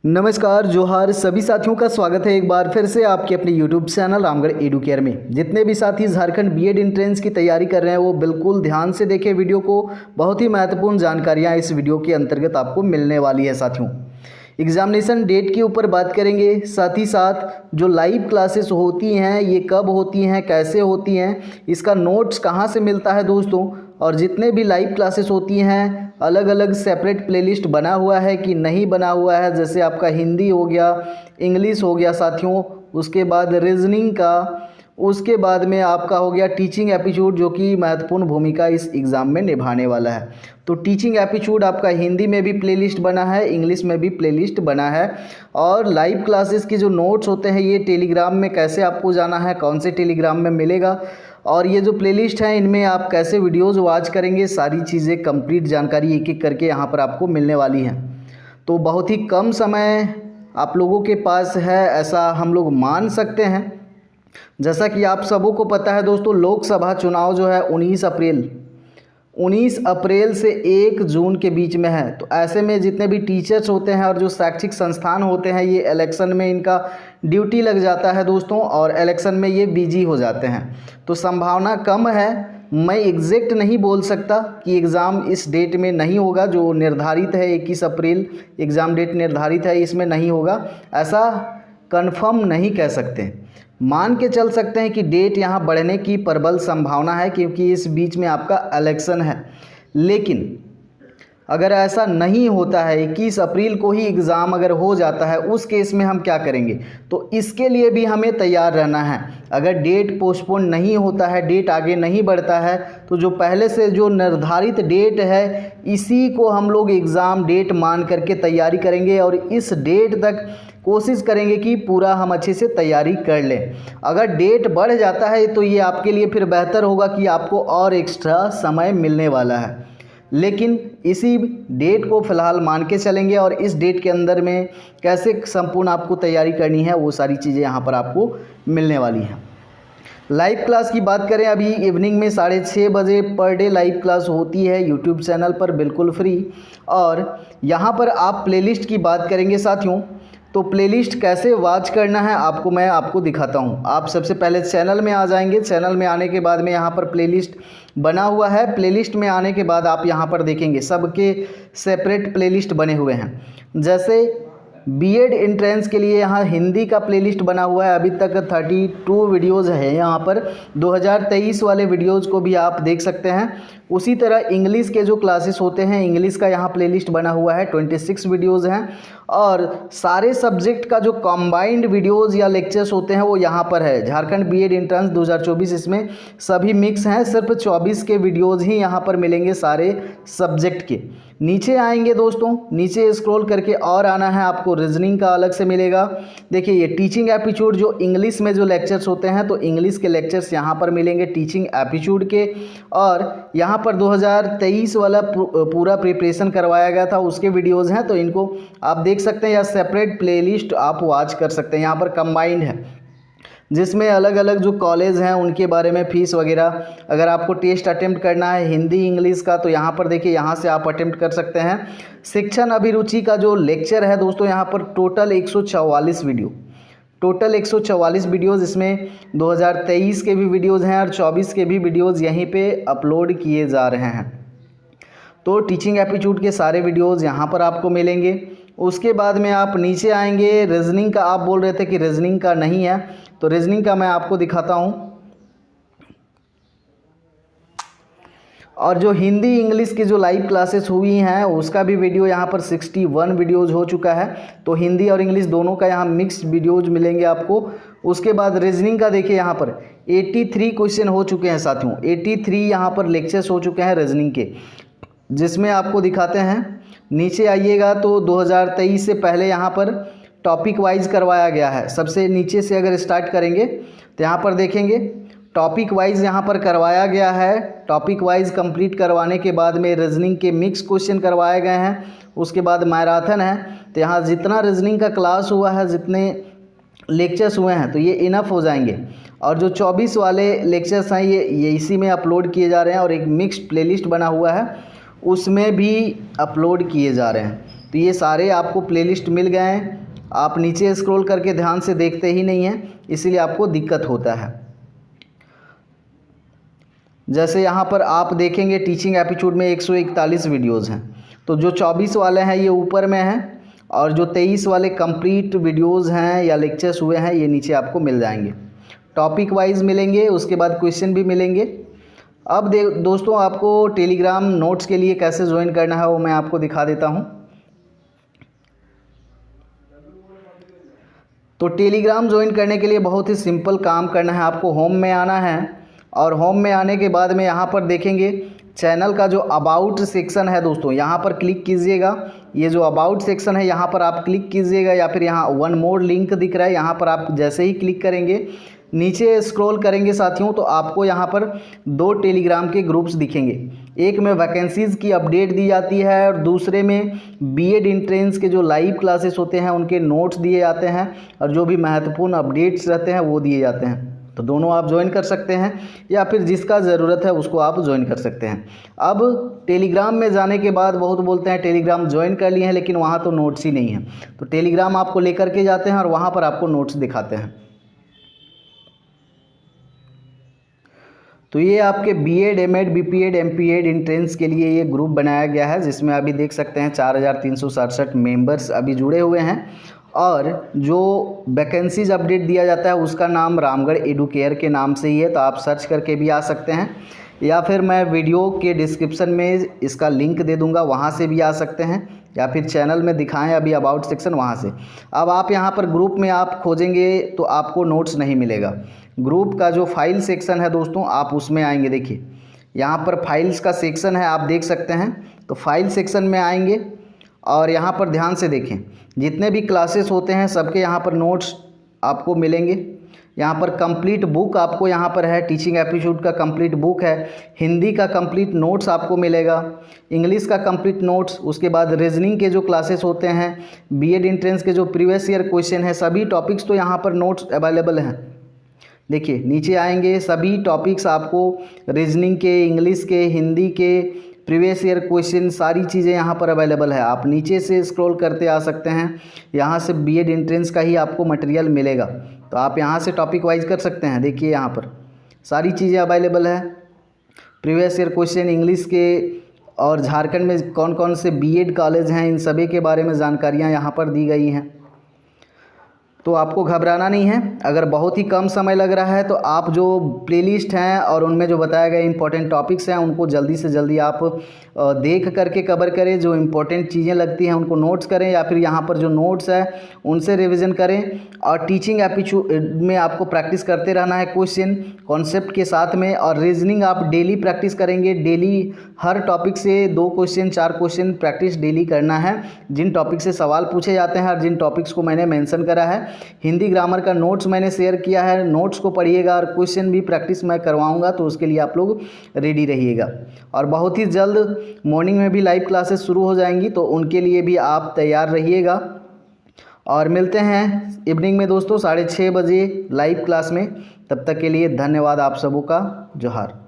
नमस्कार जोहार सभी साथियों का स्वागत है एक बार फिर से आपके अपने YouTube channel Ramgarh edu care में। जितने भी साथी झारखंड बीएड एंट्रेंस की तैयारी कर रहे हैं वो बिल्कुल ध्यान से देखें वीडियो को। बहुत ही महत्वपूर्ण जानकारियां इस वीडियो के अंतर्गत आपको मिलने वाली है साथियों। एग्जामिनेशन डेट के ऊपर बात करेंगे, साथ ही साथ जो लाइव क्लासेस होती हैं ये कब होती हैं, कैसे होती हैं, इसका नोट्स कहाँ से मिलता है दोस्तों, और जितने भी लाइव क्लासेस होती हैं अलग अलग सेपरेट प्लेलिस्ट बना हुआ है कि नहीं बना हुआ है। जैसे आपका हिंदी हो गया, इंग्लिश हो गया साथियों, उसके बाद रीजनिंग का, उसके बाद में आपका हो गया टीचिंग एप्टीट्यूड जो कि महत्वपूर्ण भूमिका इस एग्ज़ाम में निभाने वाला है। तो टीचिंग एप्टीट्यूड आपका हिंदी में भी प्लेलिस्ट बना है, इंग्लिश में भी प्लेलिस्ट बना है। और लाइव क्लासेस की जो नोट्स होते हैं ये टेलीग्राम में कैसे आपको जाना है, कौन से टेलीग्राम में मिलेगा, और ये जो प्लेलिस्ट है इनमें आप कैसे वीडियोज़ वॉच करेंगे, सारी चीज़ें कंप्लीट जानकारी एक एक करके यहाँ पर आपको मिलने वाली हैं। तो बहुत ही कम समय आप लोगों के पास है ऐसा हम लोग मान सकते हैं। जैसा कि आप सबों को पता है दोस्तों, लोकसभा चुनाव जो है 19 अप्रैल से 1 जून के बीच में है। तो ऐसे में जितने भी टीचर्स होते हैं और जो शैक्षिक संस्थान होते हैं ये इलेक्शन में इनका ड्यूटी लग जाता है दोस्तों, और इलेक्शन में ये बिजी हो जाते हैं। तो संभावना कम है, मैं एग्जैक्ट नहीं बोल सकता कि एग्ज़ाम इस डेट में नहीं होगा। जो निर्धारित है 21 अप्रैल एग्ज़ाम डेट निर्धारित है, इसमें नहीं होगा ऐसा कंफर्म नहीं कह सकते। मान के चल सकते हैं कि डेट यहाँ बढ़ने की प्रबल संभावना है क्योंकि इस बीच में आपका इलेक्शन है। लेकिन अगर ऐसा नहीं होता है, 21 अप्रैल को ही एग्ज़ाम अगर हो जाता है, उस केस में हम क्या करेंगे, तो इसके लिए भी हमें तैयार रहना है। अगर डेट पोस्टपोन नहीं होता है, डेट आगे नहीं बढ़ता है, तो जो पहले से जो निर्धारित डेट है इसी को हम लोग एग्ज़ाम डेट मान करके तैयारी करेंगे और इस डेट तक कोशिश करेंगे कि पूरा हम अच्छे से तैयारी कर लें। अगर डेट बढ़ जाता है तो ये आपके लिए फिर बेहतर होगा कि आपको और एक्स्ट्रा समय मिलने वाला है। लेकिन इसी डेट को फ़िलहाल मान के चलेंगे और इस डेट के अंदर में कैसे संपूर्ण आपको तैयारी करनी है वो सारी चीज़ें यहाँ पर आपको मिलने वाली हैं। लाइव क्लास की बात करें, अभी इवनिंग में 6:30 बजे पर डे लाइव क्लास होती है यूट्यूब चैनल पर बिल्कुल फ्री। और यहाँ पर आप प्लेलिस्ट की बात करेंगे साथियों, तो प्लेलिस्ट कैसे वॉच करना है मैं आपको दिखाता हूँ। आप सबसे पहले चैनल में आ जाएंगे। चैनल में आने के बाद में यहाँ पर प्लेलिस्ट बना हुआ है। प्लेलिस्ट में आने के बाद आप यहाँ पर देखेंगे सबके सेपरेट प्लेलिस्ट बने हुए हैं। जैसे बीएड एंट्रेंस के लिए यहाँ हिंदी का प्लेलिस्ट बना हुआ है, अभी तक 32 वीडियोज़ है यहाँ पर। 2023 वाले वीडियोज़ को भी आप देख सकते हैं। उसी तरह इंग्लिश के जो क्लासेस होते हैं इंग्लिश का यहाँ प्लेलिस्ट बना हुआ है, 26 वीडियोज़ हैं। और सारे सब्जेक्ट का जो कंबाइंड वीडियोज़ या लेक्चर्स होते हैं वो यहाँ पर है। झारखंड बीएड एंट्रेंस 2024 इसमें सभी मिक्स हैं, सिर्फ 24 के वीडियोज़ ही यहाँ पर मिलेंगे सारे सब्जेक्ट के। नीचे आएंगे दोस्तों, नीचे स्क्रॉल करके और आना है, आपको रीजनिंग का अलग से मिलेगा। देखिए ये टीचिंग एप्टीट्यूड जो इंग्लिश में जो लेक्चर्स होते हैं तो इंग्लिश के लेक्चर्स यहाँ पर मिलेंगे टीचिंग एप्टीट्यूड के। और यहाँ पर 2023 वाला पूरा प्रिपरेशन करवाया गया था उसके वीडियोज़ हैं, तो इनको आप देख सकते हैं या सेपरेट प्लेलिस्ट आप वॉच कर सकते हैं। यहाँ पर कंबाइंड है जिसमें अलग अलग जो कॉलेज हैं उनके बारे में फ़ीस वगैरह, अगर आपको टेस्ट अटेम्प्ट करना है हिंदी इंग्लिश का तो यहाँ पर देखिए यहाँ से आप अटेम्प्ट कर सकते हैं। शिक्षण अभिरुचि का जो लेक्चर है दोस्तों यहाँ पर टोटल 144 वीडियोज़, इसमें 2023 के भी वीडियोज़ हैं और 24 के भी वीडियोज़ यहीं पे अपलोड किए जा रहे हैं। तो टीचिंग एप्टीट्यूड के सारे वीडियोज़ यहाँ पर आपको मिलेंगे। उसके बाद में आप नीचे आएंगे, रीजनिंग का आप बोल रहे थे कि रीजनिंग का नहीं है, तो रीजनिंग का मैं आपको दिखाता हूँ। और जो हिंदी इंग्लिश की जो लाइव क्लासेस हुई हैं उसका भी वीडियो यहाँ पर 61 वीडियोज़ हो चुका है। तो हिंदी और इंग्लिश दोनों का यहाँ मिक्स्ड वीडियोज़ मिलेंगे आपको। उसके बाद रीजनिंग का देखिए यहाँ पर 83 क्वेश्चन हो चुके हैं साथियों, 83 यहाँ पर लेक्चर्स हो चुके हैं रीजनिंग के, जिसमें आपको दिखाते हैं। नीचे आइएगा तो 2023 से पहले यहाँ पर टॉपिक वाइज करवाया गया है। सबसे नीचे से अगर स्टार्ट करेंगे तो यहाँ पर देखेंगे टॉपिक वाइज यहाँ पर करवाया गया है। टॉपिक वाइज कंप्लीट करवाने के बाद में रीजनिंग के मिक्स क्वेश्चन करवाए गए हैं। उसके बाद मैराथन है, तो यहाँ जितना रीजनिंग का क्लास हुआ है, जितने लेक्चर्स हुए हैं तो ये इनफ हो जाएंगे। और जो 24 वाले लेक्चर्स हैं ये इसी में अपलोड किए जा रहे हैं और एक मिक्स्ड प्लेलिस्ट बना हुआ है उसमें भी अपलोड किए जा रहे हैं। तो ये सारे आपको प्लेलिस्ट मिल गए हैं, आप नीचे स्क्रॉल करके ध्यान से देखते ही नहीं हैं, इसीलिए आपको दिक्कत होता है। जैसे यहाँ पर आप देखेंगे टीचिंग एप्टीट्यूड में 141 वीडियोज़ हैं, तो जो 24 वाले हैं ये ऊपर में हैं, और जो 23 वाले कंप्लीट वीडियोज़ हैं या लेक्चर्स हुए हैं ये नीचे आपको मिल जाएंगे। टॉपिक वाइज मिलेंगे, उसके बाद क्वेश्चन भी मिलेंगे। अब दोस्तों आपको टेलीग्राम नोट्स के लिए कैसे ज्वाइन करना है वो मैं आपको दिखा देता हूँ। तो टेलीग्राम ज्वाइन करने के लिए बहुत ही सिंपल काम करना है, आपको होम में आना है, और होम में आने के बाद में यहाँ पर देखेंगे चैनल का जो अबाउट सेक्शन है दोस्तों, यहाँ पर क्लिक कीजिएगा। ये जो अबाउट सेक्शन है यहाँ पर आप क्लिक कीजिएगा, या फिर यहाँ वन मोर लिंक दिख रहा है, यहाँ पर आप जैसे ही क्लिक करेंगे नीचे स्क्रॉल करेंगे साथियों, तो आपको यहाँ पर 2 टेलीग्राम के ग्रुप्स दिखेंगे। एक में वैकेंसीज़ की अपडेट दी जाती है और दूसरे में बीएड एंट्रेंस के जो लाइव क्लासेस होते हैं उनके नोट्स दिए जाते हैं, और जो भी महत्वपूर्ण अपडेट्स रहते हैं वो दिए जाते हैं। तो दोनों आप ज्वाइन कर सकते हैं, या फिर जिसका ज़रूरत है उसको आप ज्वाइन कर सकते हैं। अब टेलीग्राम में जाने के बाद बहुत बोलते हैं टेलीग्राम ज्वाइन कर लिए हैं लेकिन वहाँ तो नोट्स ही नहीं है, तो टेलीग्राम आपको लेकर के जाते हैं और वहाँ पर आपको नोट्स दिखाते हैं। तो ये आपके BEd, MEd, BPEd, MPEd entrance के लिए ये ग्रुप बनाया गया है, जिसमें अभी देख सकते हैं 4367 मेंबर्स अभी जुड़े हुए हैं, और जो वैकेंसीज अपडेट दिया जाता है उसका नाम रामगढ़ एडुकेयर के नाम से ही है, तो आप सर्च करके भी आ सकते हैं, या फिर मैं वीडियो के डिस्क्रिप्शन में इसका लिंक दे दूंगा, वहाँ से भी आ सकते हैं, या फिर चैनल में दिखाएं अभी अबाउट सेक्शन वहाँ से। अब आप यहाँ पर ग्रुप में आप खोजेंगे तो आपको नोट्स नहीं मिलेगा। ग्रुप का जो फाइल सेक्शन है दोस्तों, आप उसमें आएंगे, देखिए यहाँ पर फाइल्स का सेक्शन है, आप देख सकते हैं। तो फाइल सेक्शन में आएंगे और यहाँ पर ध्यान से देखें, जितने भी क्लासेस होते हैं सबके यहाँ पर नोट्स आपको मिलेंगे। यहाँ पर कंप्लीट बुक आपको यहाँ पर है, टीचिंग एप्टीट्यूड का कंप्लीट बुक है, हिंदी का कंप्लीट नोट्स आपको मिलेगा, इंग्लिश का कंप्लीट नोट्स, उसके बाद रीजनिंग के जो क्लासेस होते हैं, बीएड एंट्रेंस के जो प्रीवियस ईयर क्वेश्चन है, सभी टॉपिक्स तो यहाँ पर नोट्स अवेलेबल हैं। देखिए नीचे आएंगे, सभी टॉपिक्स आपको रीजनिंग के, इंग्लिश के, हिंदी के प्रीवियस ईयर क्वेश्चन, सारी चीज़ें यहाँ पर अवेलेबल है। आप नीचे से स्क्रॉल करते आ सकते हैं, यहाँ से बीएड एंट्रेंस का ही आपको मटेरियल मिलेगा, तो आप यहाँ से टॉपिक वाइज कर सकते हैं। देखिए यहाँ पर सारी चीज़ें अवेलेबल है, प्रीवियस ईयर क्वेश्चन इंग्लिश के, और झारखंड में कौन कौन से बीएड कॉलेज हैं इन सभी के बारे में जानकारियाँ यहाँ पर दी गई हैं। तो आपको घबराना नहीं है। अगर बहुत ही कम समय लग रहा है तो आप जो प्लेलिस्ट हैं और उनमें जो बताए गए इंपॉर्टेंट टॉपिक्स हैं उनको जल्दी से जल्दी आप देख करके कवर करें। जो इंपॉर्टेंट चीज़ें लगती हैं उनको नोट्स करें, या फिर यहाँ पर जो नोट्स है उनसे रिवीजन करें। और टीचिंग एप्टीट्यूड में आपको प्रैक्टिस करते रहना है क्वेश्चन कॉन्सेप्ट के साथ में, और रीजनिंग आप डेली प्रैक्टिस करेंगे। डेली हर टॉपिक से 2 क्वेश्चन 4 क्वेश्चन प्रैक्टिस डेली करना है, जिन टॉपिक से सवाल पूछे जाते हैं और जिन टॉपिक्स को मैंने मेंशन करा है। हिंदी ग्रामर का नोट्स मैंने शेयर किया है, नोट्स को पढ़िएगा और क्वेश्चन भी प्रैक्टिस मैं करवाऊंगा, तो उसके लिए आप लोग रेडी रहिएगा। और बहुत ही जल्द मॉर्निंग में भी लाइव क्लासेस शुरू हो जाएंगी, तो उनके लिए भी आप तैयार रहिएगा। और मिलते हैं इवनिंग में दोस्तों 6:30 बजे लाइव क्लास में। तब तक के लिए धन्यवाद आप सबों का। जोहार।